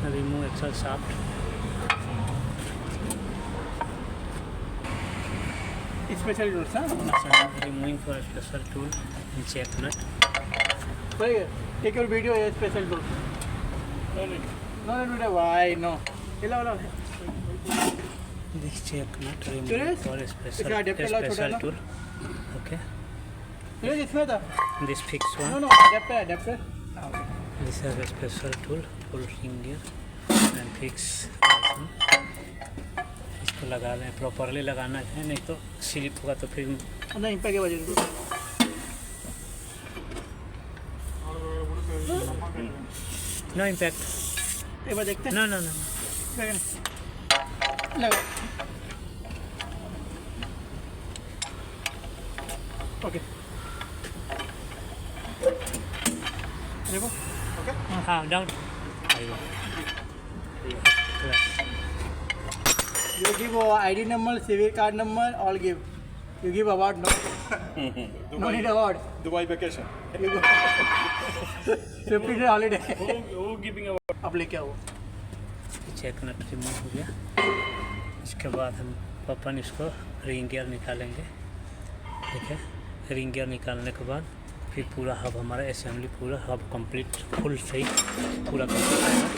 remove axle shaft. Special tools, huh? Removing for a special tool and check nut. Take your video, special tool. No, why? No. This check nut removing for a special tool. Okay. This fixed one. No, adapter. This is a special tool, full ring gear and fix. इसको लगा लें, properly लगाना है, नहीं तो slip होगा तो फिर नहीं पे के वजह नो इम्पैक्ट। एक बार देखते हैं। नो लगा। ओके देखो ओके हाँ down. You give ID number, civil card number, all give. You give award, no? No need award. Dubai vacation. You go. 50-day holiday. Who giving award? अब लेके आओ। Check नट remove हो गया। इसके बाद हम अपन इसको रिंग गियर निकालेंगे। ठीक है, रिंग गियर निकालने के बाद फिर पूरा हब हमारा असेंबली पूरा हब कंप्लीट फुल सही पूरा कंप्लीट आएगा।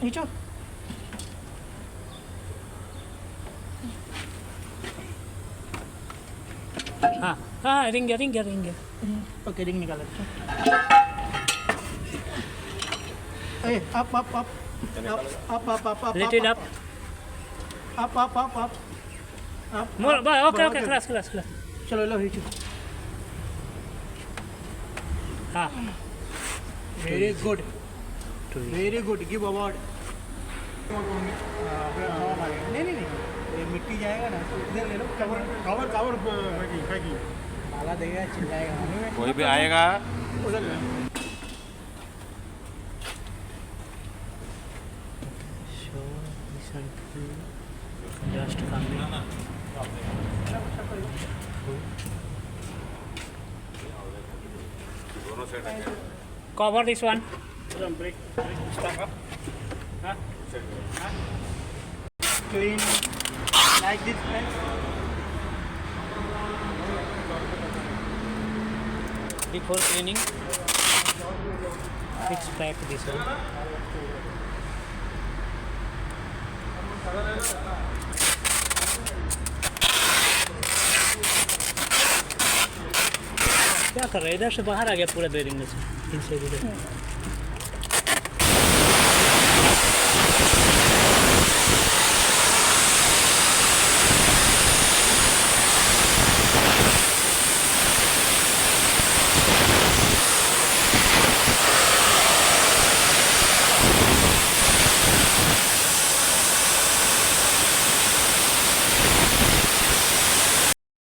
नीचो हाँ रिंग गियर ओके रिंग निकाल अच्छा up little up more okay class चलो लो नीचो हाँ वेरी गुड गिव अवार्ड नहीं ये मिट्टी जाएगा ना तो इधर ले लो कवर पैकिंग माला देगा चिल्लाएगा कोई भी आएगा उधर ले just coming cover this one. break stack up clean like this friends Before cleaning, fix back this one. क्या कर रहे हैं? इधर से बाहर आ गया पूरा बेरिंग में से इनसे इधर